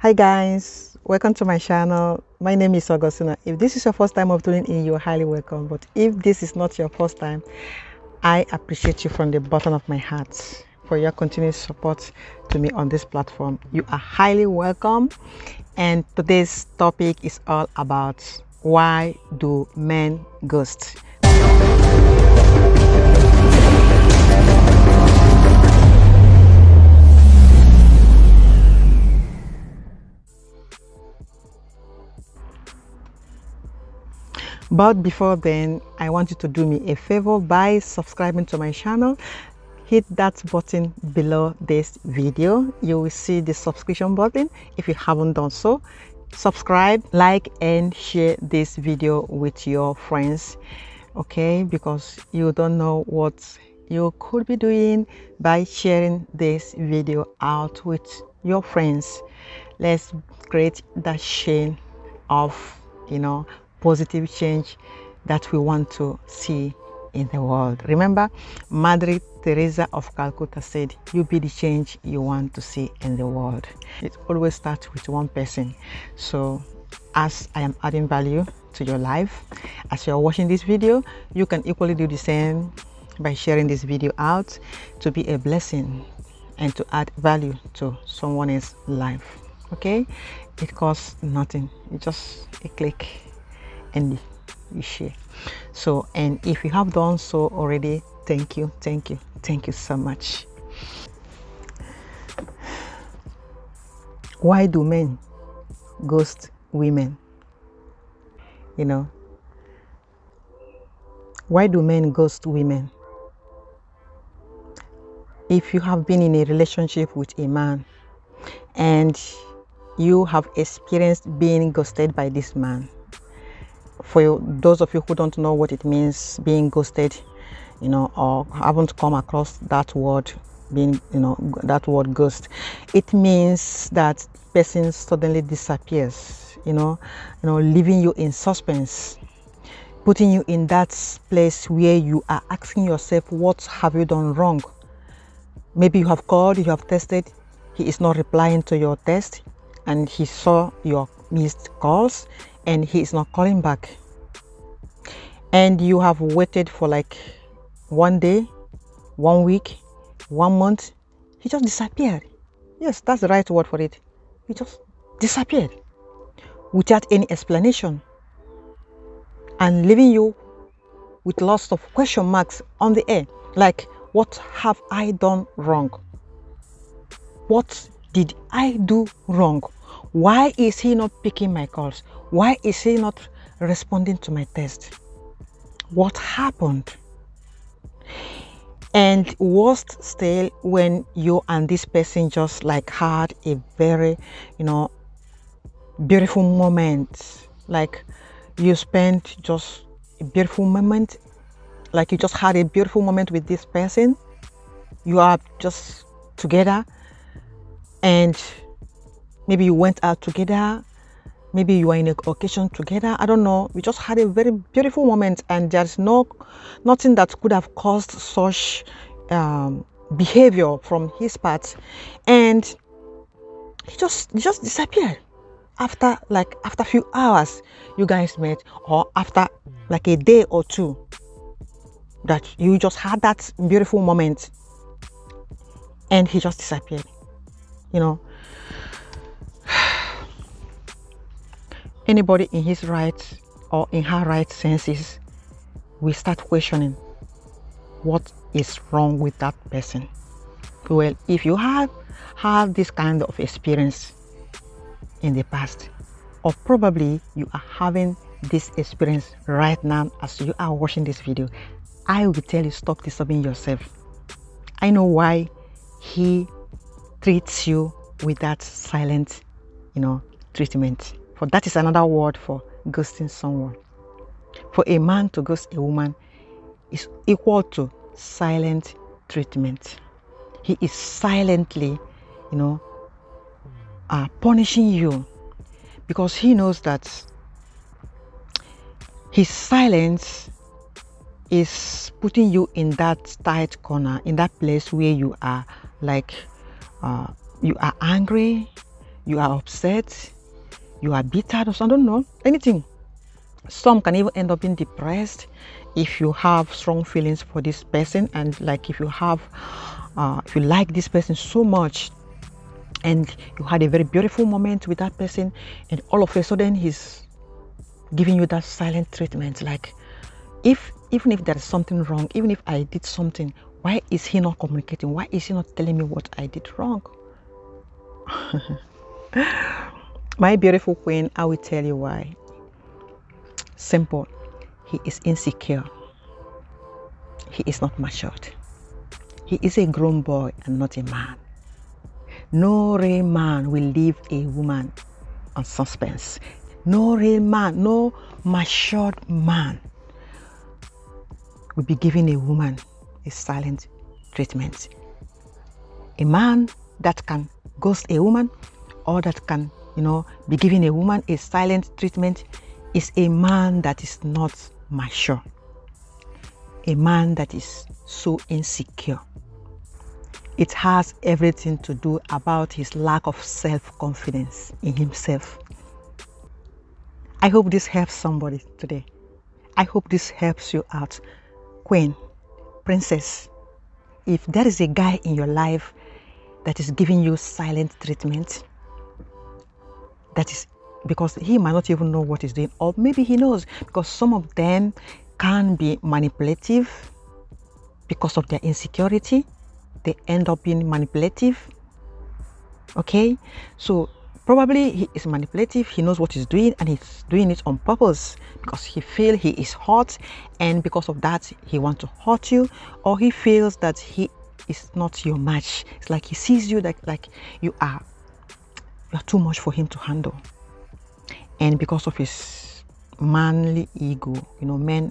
Hi guys, welcome to my channel. My name is Augustina. If this is your first time of tuning in, you're highly welcome. But if this is not your first time, I appreciate you from the bottom of my heart for your continued support to me on this platform. You are highly welcome. And today's topic is all about why do men ghost? But before then, I want you to do me a favor by subscribing to my channel. Hit that button below this video. You will see the subscription button. If you haven't done so, subscribe, like, and share this video with your friends. Okay, because you don't know what you could be doing by sharing this video out with your friends. Let's create that chain of positive change that we want to see in the world. Remember, Mother Teresa of Calcutta said, you be the change you want to see in the world. It always starts with one person. So as I am adding value to your life, as you are watching this video, you can equally do the same by sharing this video out to be a blessing and to add value to someone else's life. Okay, it costs nothing. It's just a click and you share. So, and if you have done so already, thank you so much. Why do men ghost women? Why do men ghost women? If you have been in a relationship with a man and you have experienced being ghosted by this man, for those of you who don't know what it means being ghosted, or haven't come across that word, that word ghost, it means that person suddenly disappears, leaving you in suspense, putting you in that place where you are asking yourself, what have you done wrong? Maybe you have called, you have tested, he is not replying to your test, and he saw your missed calls and he is not calling back, and you have waited for like 1 day, 1 week, 1 month. He just disappeared. Yes, that's the right word for it. He just disappeared without any explanation and leaving you with lots of question marks on the air, like, what have I done wrong? What did I do wrong? Why is he not picking my calls? Why is he not responding to my text? What happened? And worst still, when you and this person just like had a very, beautiful moment, like you spent just a beautiful moment, like you just had a beautiful moment with this person. You are just together, and maybe you went out together, maybe you were in an occasion together, I don't know. We just had a very beautiful moment, and there's nothing that could have caused such behavior from his part, and he just disappeared after a few hours you guys met, or after like a day or two that you just had that beautiful moment, and he just disappeared. Anybody in his right or in her right senses will start questioning what is wrong with that person. Well, if you have had this kind of experience in the past, or probably you are having this experience right now as you are watching this video, I will tell you, stop disturbing yourself. I know why he treats you with that silent, treatment. For that is another word for ghosting someone. For a man to ghost a woman is equal to silent treatment. He is silently, punishing you, because he knows that his silence is putting you in that tight corner, in that place where you are like, you are angry, you are upset, you are bitter, or I don't know, anything. Some can even end up being depressed if you have strong feelings for this person, and like if you like this person so much and you had a very beautiful moment with that person, and all of a sudden he's giving you that silent treatment, like even if there is something wrong, even if I did something, why is he not communicating? Why is he not telling me what I did wrong? My beautiful queen, I will tell you why. Simple. He is insecure. He is not matured. He is a grown boy and not a man. No real man will leave a woman on suspense. No real man, no matured man will be giving a woman a silent treatment. A man that can ghost a woman, or that can, be giving a woman a silent treatment, is a man that is not mature. A man that is so insecure. It has everything to do about his lack of self-confidence in himself. I hope this helps somebody today. I hope this helps you out. Queen, princess, if there is a guy in your life that is giving you silent treatment, that is because he might not even know what he's doing, or maybe he knows, because some of them can be manipulative because of their insecurity. They end up being manipulative. Okay, so probably he is manipulative. He knows what he's doing, and he's doing it on purpose because he feels he is hot, and because of that he wants to hurt you, or he feels that he is not your match. It's like he sees you like you are too much for him to handle, and because of his manly ego, men,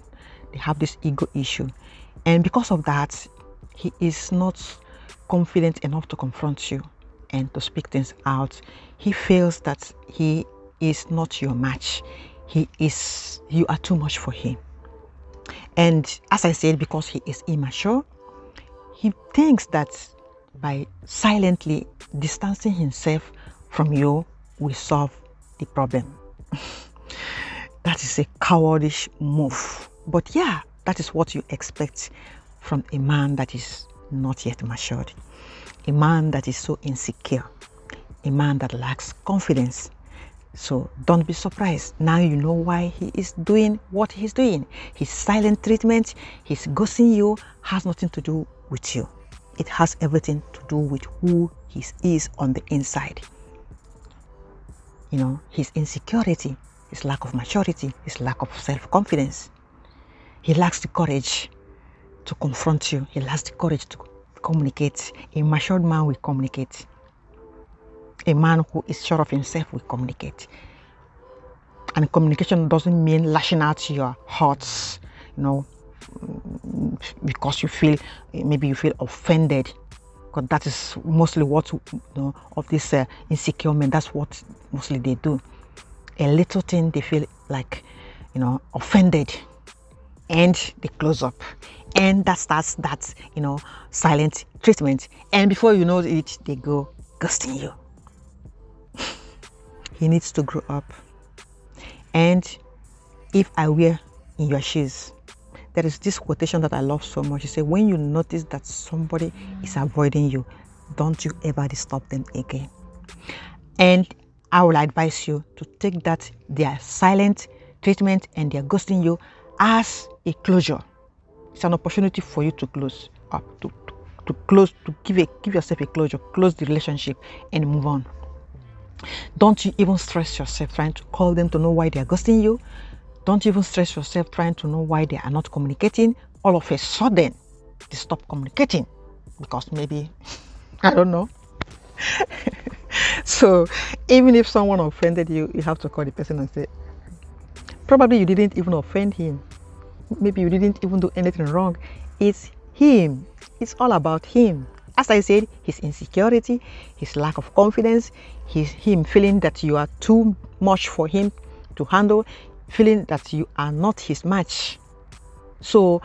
they have this ego issue, and because of that he is not confident enough to confront you and to speak things out. He feels that he is not your match. You are too much for him. And as I said, because he is immature, he thinks that by silently distancing himself from you will solve the problem. That is a cowardish move. But yeah, that is what you expect from a man that is not yet matured. A man that is so insecure. A man that lacks confidence. So don't be surprised. Now you know why he is doing what he's doing. His silent treatment, his ghosting you has nothing to do with you. It has everything to do with who he is on the inside. His insecurity, his lack of maturity, his lack of self-confidence. He lacks the courage to confront you. He lacks the courage to communicate. A matured man will communicate. A man who is sure of himself will communicate. And communication doesn't mean lashing out your hearts, because maybe you feel offended. Because that is mostly what, of these insecure men, that's what mostly they do. A little thing, they feel like, offended, and they close up. And that starts that, silent treatment. And before you know it, they go ghosting you. He needs to grow up. And if I were in your shoes, there is this quotation that I love so much. You say, when you notice that somebody is avoiding you, don't you ever disturb them again. And I will advise you to take their silent treatment and their ghosting you as a closure. It's an opportunity for you to close up, to close, to give yourself a closure, close the relationship and move on. Don't you even stress yourself trying to call them to know why they are ghosting you. Don't even stress yourself trying to know why they are not communicating. All of a sudden, they stop communicating because maybe, I don't know. So even if someone offended you, you have to call the person and say, probably you didn't even offend him. Maybe you didn't even do anything wrong. It's him. It's all about him. As I said, his insecurity, his lack of confidence, him feeling that you are too much for him to handle, feeling that you are not his match. So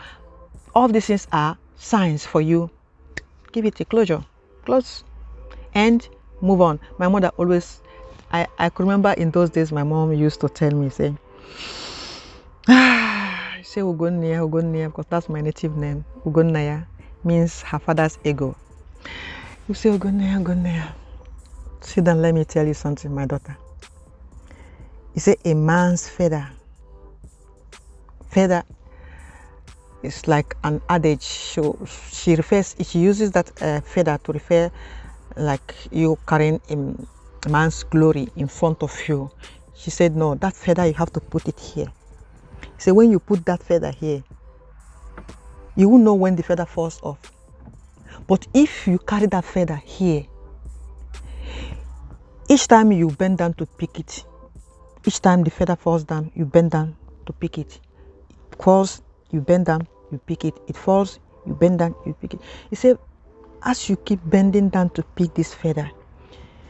all of these things are signs for you. Give it a closure. Close and move on. My mother always I could remember in those days my mom used to tell me, say Ugonaya, because that's my native name. Ugonaya means her father's ego. You say Ugonaya. Sit down, let me tell you something, my daughter. You say a man's feather is like an adage. She uses that feather to refer like you carrying a man's glory in front of you. She said, no, that feather, you have to put it here. So when you put that feather here, you won't know when the feather falls off. But if you carry that feather here, each time you bend down to pick it, each time the feather falls down, you bend down to pick it. It falls, you bend down, you pick it. It falls, you bend down, you pick it. He said, as you keep bending down to pick this feather,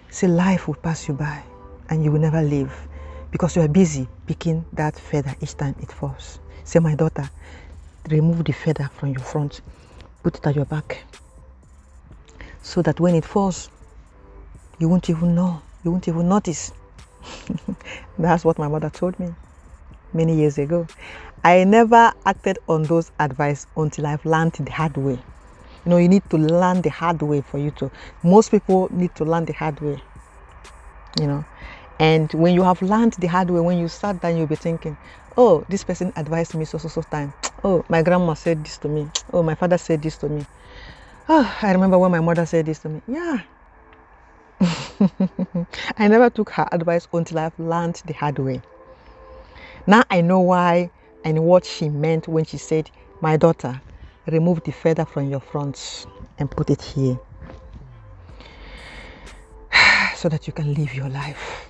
say life will pass you by and you will never live because you are busy picking that feather each time it falls. Say, my daughter, remove the feather from your front, put it at your back, so that when it falls, you won't even know, you won't even notice. That's what my mother told me many years ago. I never acted on those advice until I've learned the hard way. You know, you need to learn the hard way for you to. Most people need to learn the hard way, you know. And when you have learned the hard way, when you start down, you'll be thinking, oh, this person advised me so time. Oh, my grandma said this to me. Oh, my father said this to me. Oh, I remember when my mother said this to me. Yeah. I never took her advice until I've learned the hard way. Now I know why and what she meant when she said, my daughter, remove the feather from your front and put it here so that you can live your life.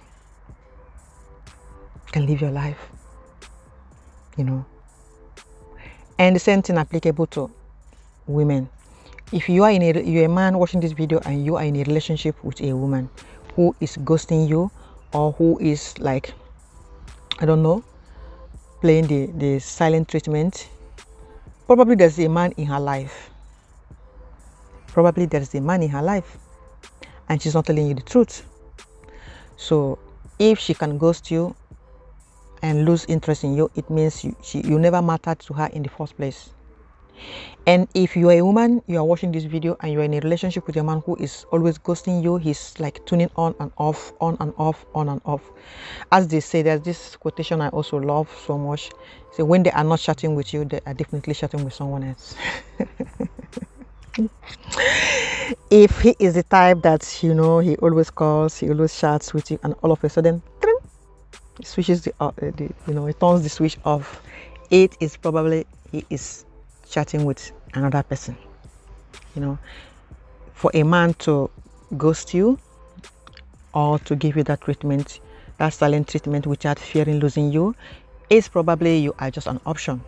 You can live your life, you know. And the same thing applicable to women. If you're a man watching this video and you are in a relationship with a woman who is ghosting you, or who is like, I don't know, playing the silent treatment, probably there's a man in her life. Probably there's a man in her life and she's not telling you the truth. So if she can ghost you and lose interest in you, it means you never mattered to her in the first place. And if you are a woman, you are watching this video and you are in a relationship with a man who is always ghosting you, he's like tuning on and off, on and off, on and off. As they say, there's this quotation I also love so much. So when they are not chatting with you, they are definitely chatting with someone else. If he is the type that, you know, he always calls, he always chats with you, and all of a sudden, he switches he turns the switch off, it is probably he is chatting with another person. You know, for a man to ghost you or to give you that treatment, that silent treatment without fearing losing you, is probably you are just an option.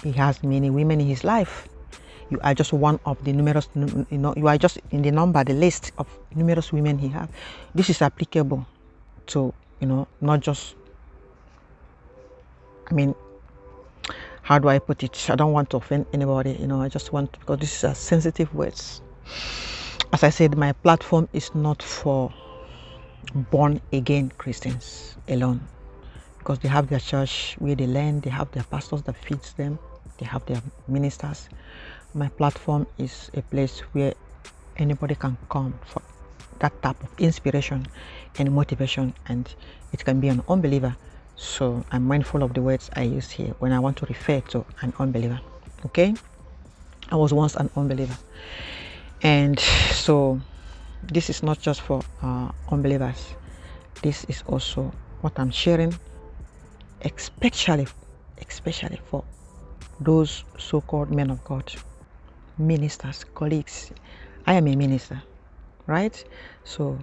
He has many women in his life. You are just one of the numerous, you know, you are just in the list of numerous women he has. This is applicable to, you know, not just, I mean, how do I put it? I don't want to offend anybody, you know, I just want, because this is a sensitive words. As I said, my platform is not for born again Christians alone, because they have their church where they learn, they have their pastors that feeds them, they have their ministers. My platform is a place where anybody can come for that type of inspiration and motivation, and it can be an unbeliever. So I'm mindful of the words I use here when I want to refer to an unbeliever. Okay, I was once an unbeliever, and so this is not just for unbelievers. This is also what I'm sharing, especially for those so-called men of God, ministers, colleagues. I am a minister, right? So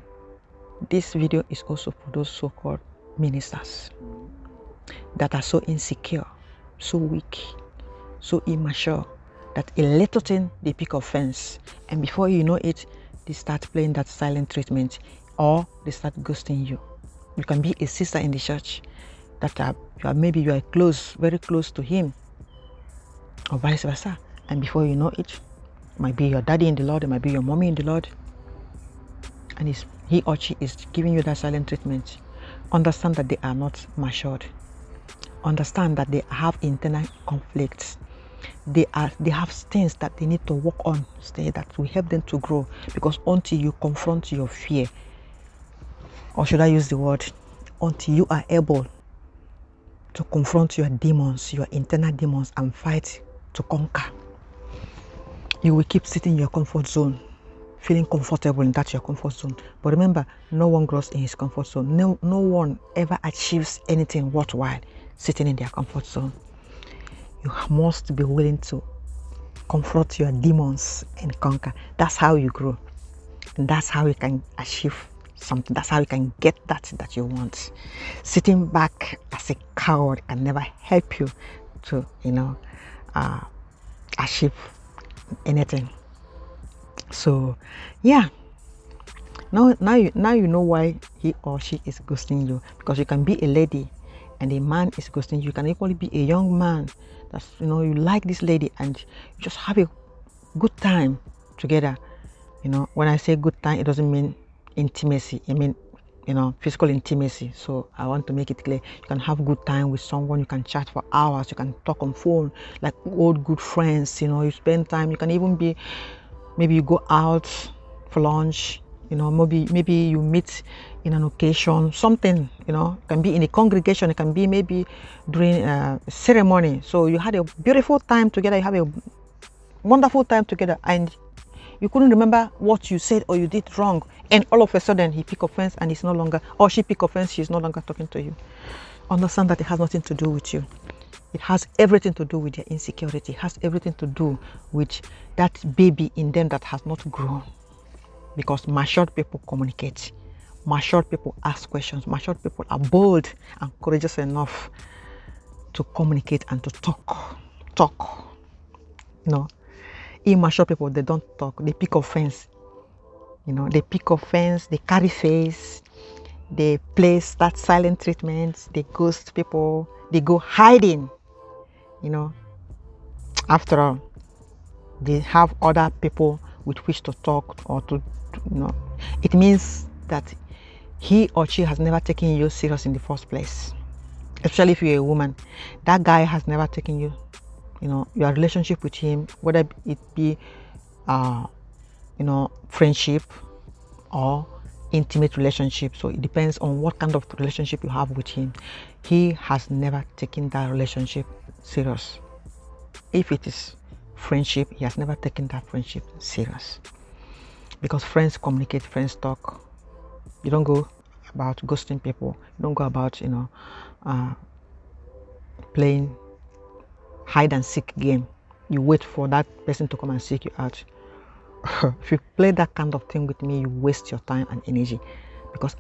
this video is also for those so-called ministers that are so insecure, so weak, so immature, that a little thing they pick offense, and before you know it, they start playing that silent treatment, or they start ghosting you. You can be a sister in the church that maybe you are close, very close to him, or vice versa, and before you know it, might be your daddy in the Lord, it might be your mommy in the Lord, and he or she is giving you that silent treatment, understand that they are not matured. Understand that they have internal conflicts. They have things that they need to work on, that will help them to grow. Because until you confront your fear, or should I use the word, until you are able to confront your demons, your internal demons, and fight to conquer, you will keep sitting in your comfort zone, feeling comfortable in that your comfort zone. But remember, no one grows in his comfort zone. No one ever achieves anything worthwhile sitting in their comfort zone. You must be willing to confront your demons and conquer. That's how you grow. And that's how you can achieve something. That's how you can get that you want. Sitting back as a coward can never help you to, achieve anything. So yeah, now you know why he or she is ghosting you. Because you can be a lady and a man is ghosting you. You can equally be a young man that's, you like this lady and you just have a good time together. When I say good time, it doesn't mean intimacy. I mean, physical intimacy. So I want to make it clear. You can have good time with someone. You can chat for hours. You can talk on phone like old good friends. You spend time. You can even be, maybe you go out for lunch. Maybe you meet in an occasion, something. It can be in a congregation. It can be maybe during a ceremony. So you had a beautiful time together. You have a wonderful time together, and you couldn't remember what you said or you did wrong, and all of a sudden he pick offense and he's no longer, or she pick offense, she's no longer talking to you. Understand that it has nothing to do with you. It has everything to do with your insecurity. It has everything to do with that baby in them that has not grown. Because matured people communicate. Matured people ask questions. Matured people are bold and courageous enough to communicate and to talk. Immature people, they don't talk. They pick offense. They pick offense. They carry face. They place that silent treatment. They ghost people. They go hiding. After all, they have other people with which to talk or to. It means that he or she has never taken you serious in the first place. Especially if you're a woman, that guy has never taken you. Your relationship with him, whether it be friendship or intimate relationship. So it depends on what kind of relationship you have with him. He has never taken that relationship serious. If it is friendship, he has never taken that friendship serious. Because friends communicate, friends talk. You don't go about ghosting people. You don't go about, playing hide and seek game. You wait for that person to come and seek you out. If you play that kind of thing with me, you waste your time and energy. Because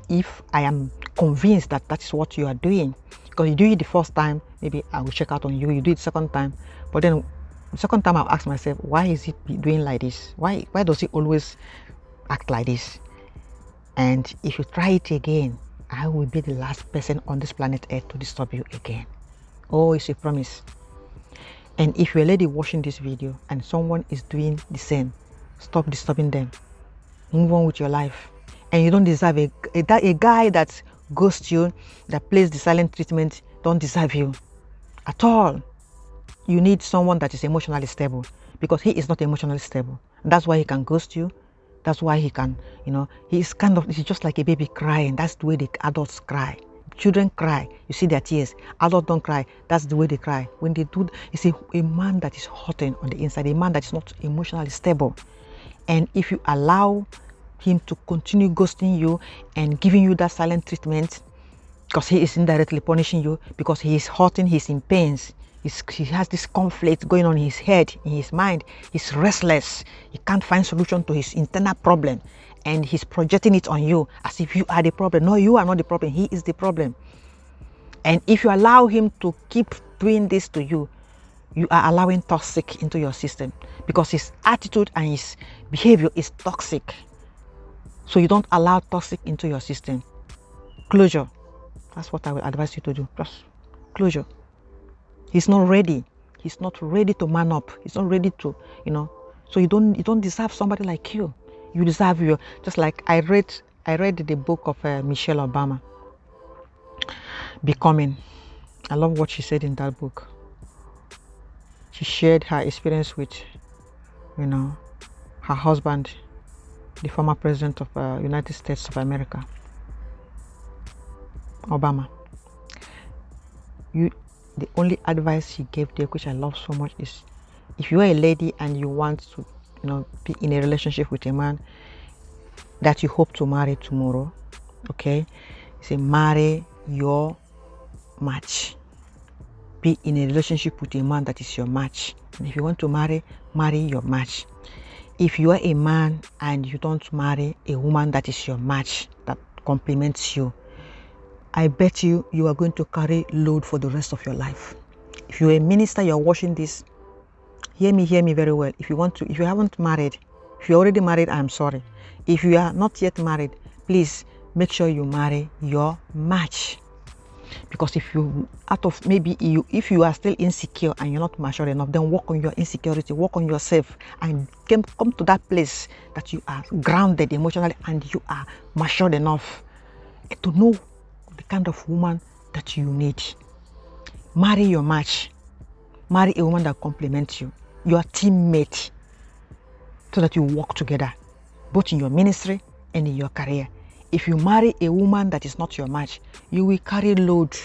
if I am convinced that that is what you are doing, because you do it the first time, maybe I will check out on you. You do it the second time, but then the second time I'll ask myself, why is he doing like this? Why does he always act like this? And if you try it again, I will be the last person on this planet Earth to disturb you again. Oh, it's a promise. And if you're a lady watching this video and someone is doing the same, stop disturbing them. Move on with your life. And you don't deserve a guy that ghosts you, that plays the silent treatment, don't deserve you at all. You need someone that is emotionally stable, because he is not emotionally stable. That's why he can ghost you. That's why he can, he's just like a baby crying. That's the way the adults cry. Children cry, you see their tears. Adults don't cry. That's the way they cry. When they do, it's a man that is hurting on the inside, a man that is not emotionally stable. And if you allow him to continue ghosting you and giving you that silent treatment, because he is indirectly punishing you, because he is hurting, he's in pains, he has this conflict going on in his head, in his mind, he's restless, he can't find solution to his internal problem, and he's projecting it on you as if you are the problem. No, you are not the problem, he is the problem. And if you allow him to keep doing this to you, you are allowing toxic into your system, because his attitude and his behavior is toxic. So you don't allow toxic into your system. Closure. That's what I will advise you to do. Just closure. He's not ready. He's not ready to man up. He's not ready to, So you don't deserve somebody like you. You deserve your, just like I read the book of Michelle Obama, Becoming. I love what she said in that book. She shared her experience with, you know, her husband, the former president of United States of America, Obama. The only advice she gave there, which I love so much, is if you are a lady and you want to, you know, be in a relationship with a man that you hope to marry tomorrow, okay, say marry your match. Be in a relationship with a man that is your match. And if you want to marry your match. If you are a man and you don't marry a woman that is your match, that complements you, I bet you are going to carry load for the rest of your life. If you're a minister, you're watching this, hear me very well. If you haven't married, if you're already married, I'm sorry. If you are not yet married, please make sure you marry your match. Because if you if you are still insecure and you're not mature enough, then work on your insecurity, work on yourself, and come to that place that you are grounded emotionally and you are matured enough to know the kind of woman that you need. Marry your match. Marry a woman that complements you, your teammate, so that you work together, both in your ministry and in your career. If you marry a woman that is not your match, you will carry load.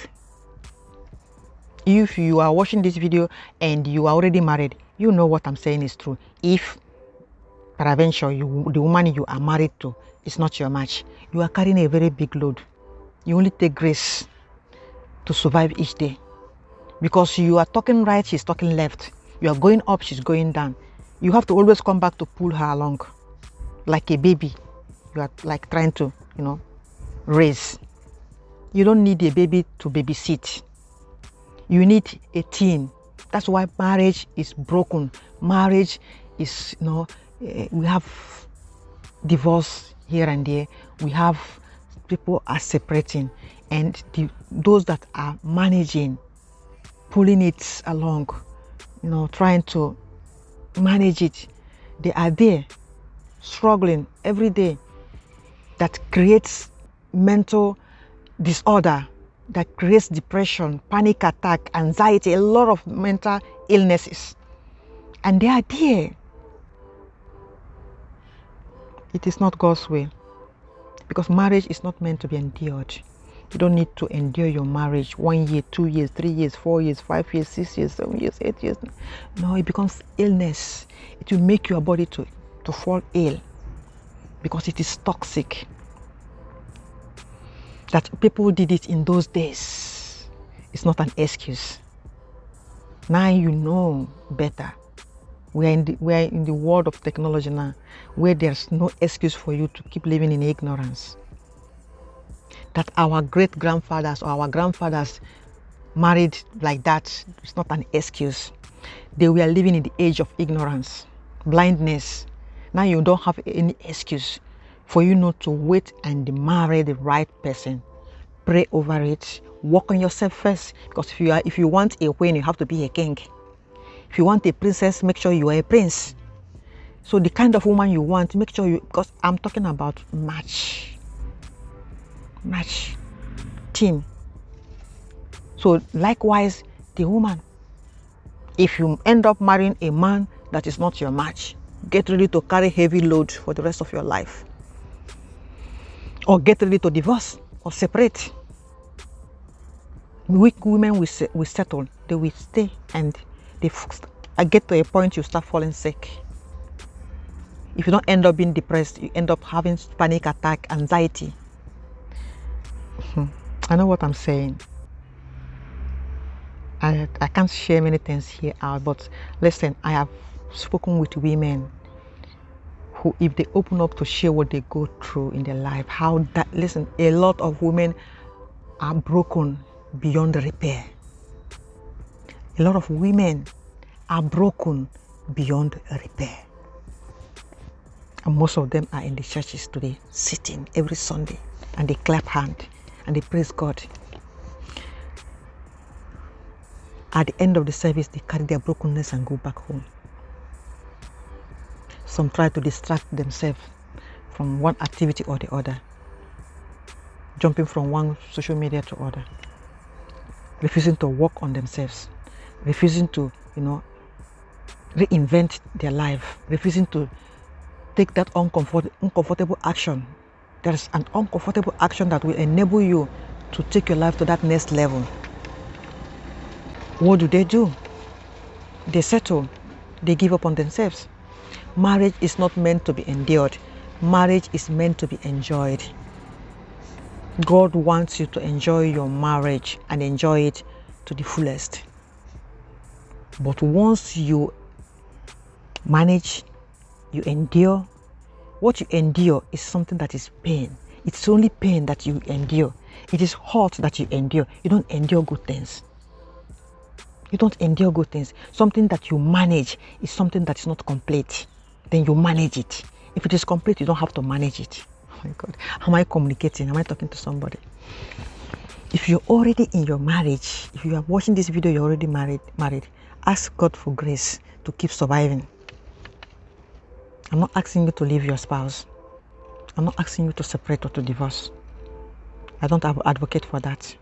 If you are watching this video and you are already married, you know what I'm saying is true. If peradventure the woman you are married to is not your match, you are carrying a very big load. You only take grace to survive each day. Because you are talking right, she's talking left. You are going up, she's going down. You have to always come back to pull her along. Like a baby, you are like trying to, you know, raise. You don't need a baby to babysit. You need a teen. That's why marriage is broken. Marriage is, you know, we have divorce here and there. We have people are separating, and those that are managing, pulling it along, you know, trying to manage it, they are there struggling every day. That creates mental disorder, that creates depression, panic attack, anxiety, a lot of mental illnesses, and they are there. It is not God's way, because marriage is not meant to be endured. You don't need to endure your marriage 1 year, 2 years, 3 years, 4 years, 5 years, 6 years, 7 years, 8 years. No, it becomes illness. It will make your body to fall ill, because it is toxic. That people did it in those days, it's not an excuse. Now you know better. We are in the world of technology now, where there's no excuse for you to keep living in ignorance. That our great-grandfathers or our grandfathers married like that, it's not an excuse. They were living in the age of ignorance, blindness. Now you don't have any excuse for you not to wait and marry the right person. Pray over it. Work on yourself first, because if you want a queen, you have to be a king. If you want a princess, make sure you are a prince. So the kind of woman you want, make sure because I'm talking about match, team. So likewise, the woman, if you end up marrying a man that is not your match, get ready to carry heavy load for the rest of your life. Or get ready to divorce or separate. Weak women will settle, they will stay, and I get to a point you start falling sick. If you don't end up being depressed, you end up having panic attack, anxiety. I know what I'm saying. I can't share many things here out, but listen, I have spoken with women who, if they open up to share what they go through in their life, listen, a lot of women are broken beyond repair. A lot of women are broken beyond repair. And most of them are in the churches today, sitting every Sunday, and they clap hand and they praise God. At the end of the service, they carry their brokenness and go back home. Some try to distract themselves from one activity or the other, jumping from one social media to other, refusing to work on themselves, refusing to, reinvent their life, refusing to take that uncomfortable action. There is an uncomfortable action that will enable you to take your life to that next level. What do? They settle. They give up on themselves. Marriage is not meant to be endured. Marriage is meant to be enjoyed. God wants you to enjoy your marriage and enjoy it to the fullest. But once you manage, you endure, what you endure is something that is pain. It's only pain that you endure. It is hurt that you endure. You don't endure good things. You don't endure good things. Something that you manage is something that is not complete. Then you manage it. If it is complete, you don't have to manage it. Oh my God. Am I communicating? Am I talking to somebody? If you're already in your marriage, if you are watching this video, you're already married, ask God for grace to keep surviving. I'm not asking you to leave your spouse. I'm not asking you to separate or to divorce. I don't advocate for that.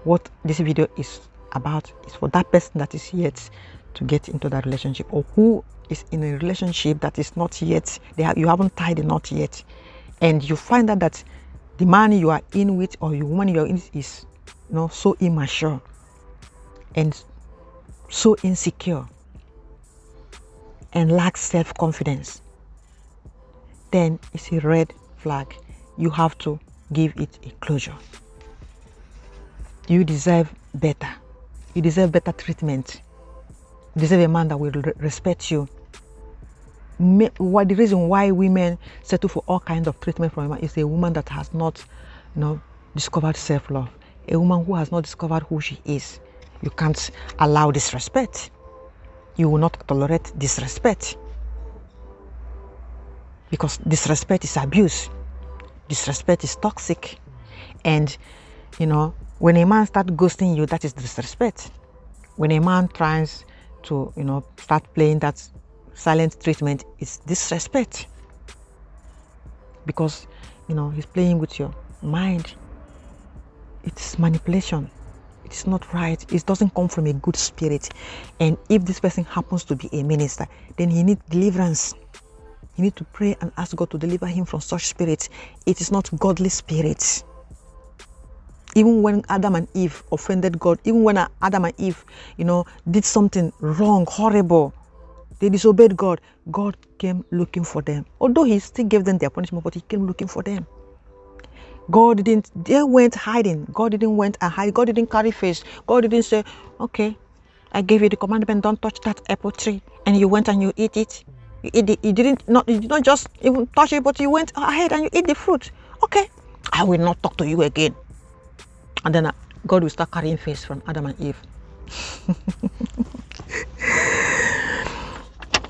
What this video is about is for that person that is yet to get into that relationship, or who is in a relationship that is not yet, you haven't tied the knot yet, and you find out that the man you are in with or the woman you are in is so immature and so insecure and lacks self-confidence, then it's a red flag. You have to give it a closure. You deserve better. You deserve better treatment. You deserve a man that will respect you. The reason why women settle for all kinds of treatment from a man is a woman that has not, discovered self-love. A woman who has not discovered who she is. You can't allow disrespect. You will not tolerate disrespect. Because disrespect is abuse. Disrespect is toxic. And, when a man starts ghosting you, that is disrespect. When a man tries to, start playing that silent treatment, it's disrespect. Because, he's playing with your mind. It's manipulation. It's not right. It doesn't come from a good spirit. And if this person happens to be a minister, then he needs deliverance. You need to pray and ask God to deliver him from such spirits. It is not godly spirits. Even when Adam and Eve offended God, even when Adam and Eve, did something wrong, horrible, they disobeyed God, God came looking for them. Although he still gave them their punishment, but he came looking for them. They went hiding. God didn't went and hide. God didn't carry face. God didn't say, okay, I gave you the commandment, don't touch that apple tree. And you went and you eat it. You did not just even touch it, but you went ahead and you eat the fruit. Okay, I will not talk to you again. And then God will start carrying face from Adam and Eve.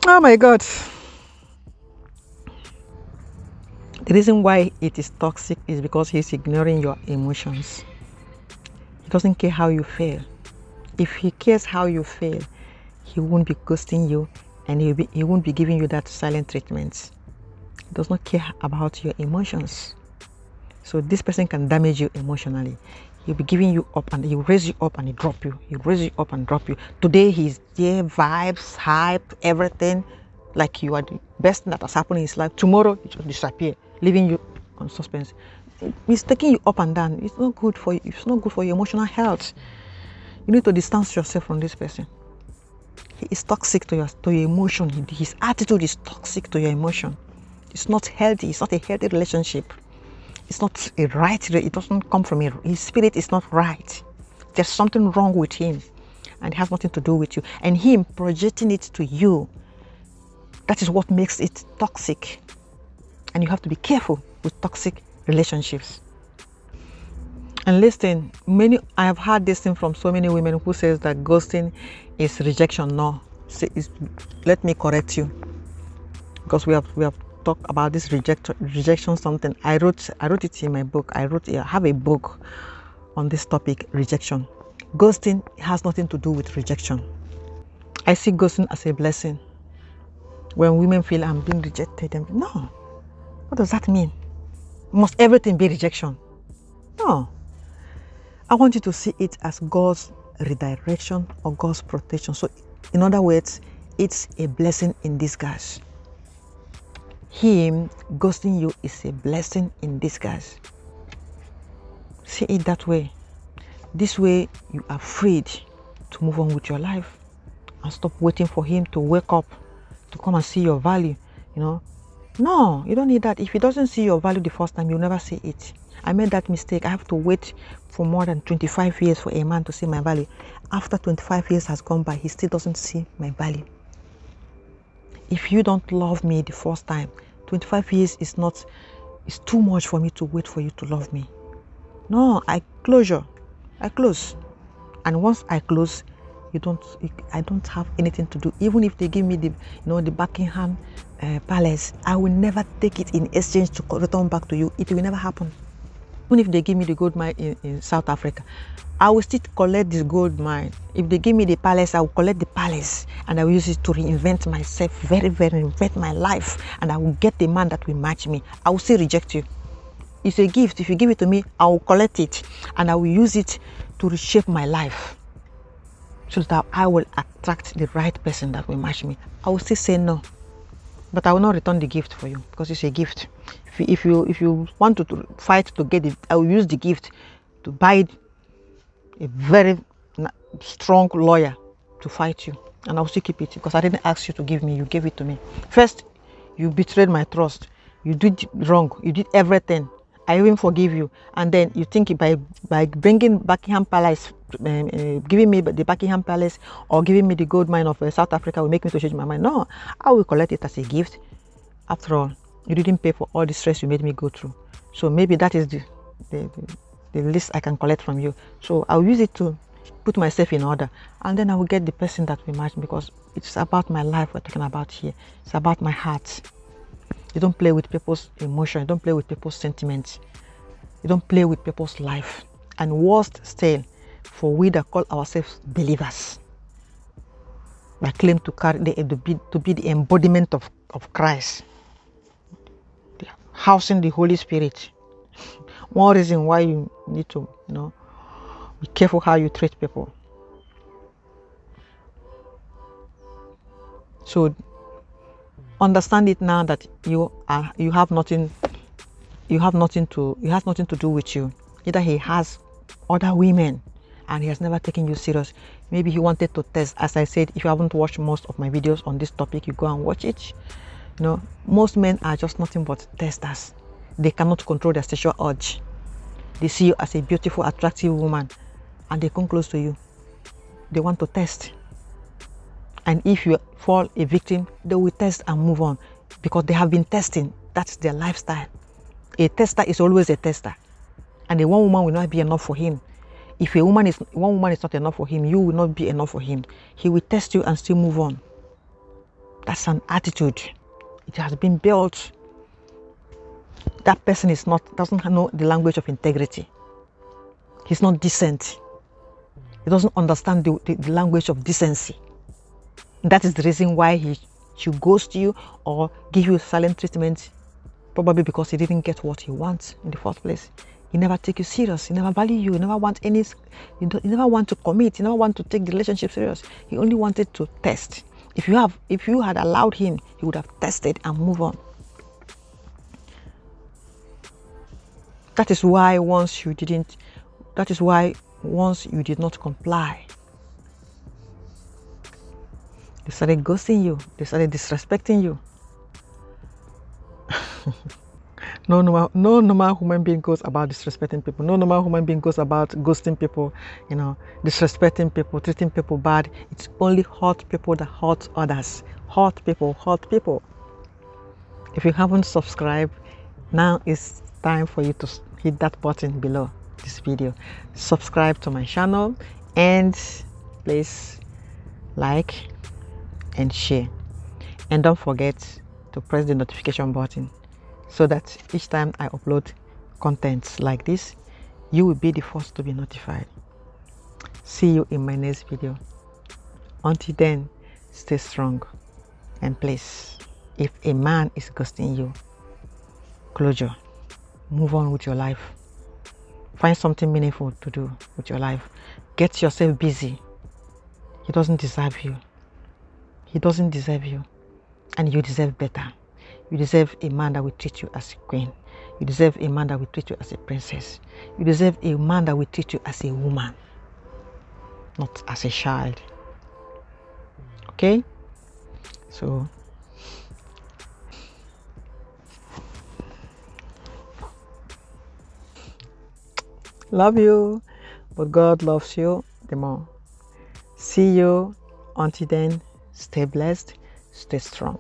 Oh my God. The reason why it is toxic is because he's ignoring your emotions. He doesn't care how you feel. If he cares how you feel, he won't be ghosting you, and he won't be giving you that silent treatment. He does not care about your emotions. So this person can damage you emotionally. He'll be giving you up, and he'll raise you up and he'll drop you. He'll raise you up and drop you. Today he's there, vibes, hype, everything, like you are the best thing that has happened in his life. Tomorrow it will disappear, leaving you on suspense. He's taking you up and down. It's not good for you. It's not good for your emotional health. You need to distance yourself from this person. He is toxic to your emotion. His attitude is toxic to your emotion. It's not healthy. It's not a healthy relationship. It's not a right. It doesn't come from his spirit is not right. There's something wrong with him, and it has nothing to do with you. And him projecting it to you, that is what makes it toxic. And you have to be careful with toxic relationships. And listen, I have heard this thing from so many women who says that ghosting is rejection. No, let me correct you, because we have talked about this rejection something. I wrote it in my book. I have a book on this topic, rejection. Ghosting has nothing to do with rejection. I see ghosting as a blessing. When women feel I'm being rejected, no, What does that mean? Must everything be rejection? No. I want you to see it as God's redirection or God's protection. So, in other words, it's a blessing in disguise. Him ghosting you is a blessing in disguise. See it that way. This way, you are freed to move on with your life and stop waiting for him to wake up to come and see your value. You know, no, you don't need that. If he doesn't see your value the first time, you'll never see it. I made that mistake. I have to wait for more than 25 years for a man to see my value. After 25 years has gone by, he still doesn't see my value. If you don't love me the first time, 25 years is not, it's too much for me to wait for you to love me. No, I close. And once I close, I don't have anything to do. Even if they give me the, the Buckingham Palace, I will never take it in exchange to return back to you. It will never happen. Even if they give me the gold mine in South Africa, I will still collect this gold mine. If they give me the palace, I will collect the palace and I will use it to reinvent myself, very, very reinvent my life. And I will get the man that will match me. I will still reject you. It's a gift. If you give it to me, I will collect it and I will use it to reshape my life so that I will attract the right person that will match me. I will still say no, but I will not return the gift for you because it's a gift. If you want to fight to get it, I will use the gift to buy a very strong lawyer to fight you, and I will still keep it because I didn't ask you to give me. You gave it to me. First, you betrayed my trust. You did wrong. You did everything. I even forgive you, and then you think by bringing Buckingham Palace, giving me the Buckingham Palace or giving me the gold mine of South Africa will make me to change my mind. No, I will collect it as a gift. After all, you didn't pay for all the stress you made me go through. So maybe that is the least I can collect from you. So I'll use it to put myself in order, and then I will get the person that will match, because it's about my life we're talking about here. It's about my heart. You don't play with people's emotion. You don't play with people's sentiments. You don't play with people's life. And worst still, for we that call ourselves believers, that claim to carry to be the embodiment of Christ, housing the Holy Spirit. One reason why you need to, be careful how you treat people. So understand it now that it has nothing to do with you. Either he has other women and he has never taken you serious. Maybe he wanted to test. As I said, if you haven't watched most of my videos on this topic, you go and watch it. Most men are just nothing but testers. They cannot control their sexual urge. They see you as a beautiful, attractive woman and they come close to you. They want to test. And if you fall a victim, they will test and move on because they have been testing. That's their lifestyle. A tester is always a tester. And a one woman will not be enough for him. If one woman is not enough for him, you will not be enough for him. He will test you and still move on. That's an attitude. It has been built. That person doesn't know the language of integrity. He's not decent. He doesn't understand the language of decency. That is the reason why he should ghost you or give you silent treatment, probably because he didn't get what he wants in the first place. He never take you serious. He never value you. He never want he never want to commit. He never want to take the relationship serious. He only wanted to test. If you had allowed him, he would have tested and move on. That is why once you did not comply, they started ghosting you. They started disrespecting you. No normal human being goes about disrespecting people. No normal human being goes about ghosting people, disrespecting people, treating people bad. It's only hurt people that hurt others. Hurt people. If you haven't subscribed, now it's time for you to hit that button below this video. Subscribe to my channel and please like and share. And don't forget to press the notification button so that each time I upload content like this, you will be the first to be notified. See you in my next video. Until then, stay strong. And please, if a man is ghosting you, closure. Move on with your life. Find something meaningful to do with your life. Get yourself busy. He doesn't deserve you. He doesn't deserve you. And you deserve better. You deserve a man that will treat you as a queen. You deserve a man that will treat you as a princess. You deserve a man that will treat you as a woman, not as a child. Okay? So, love you, but God loves you the more. See you. Until then, stay blessed, stay strong.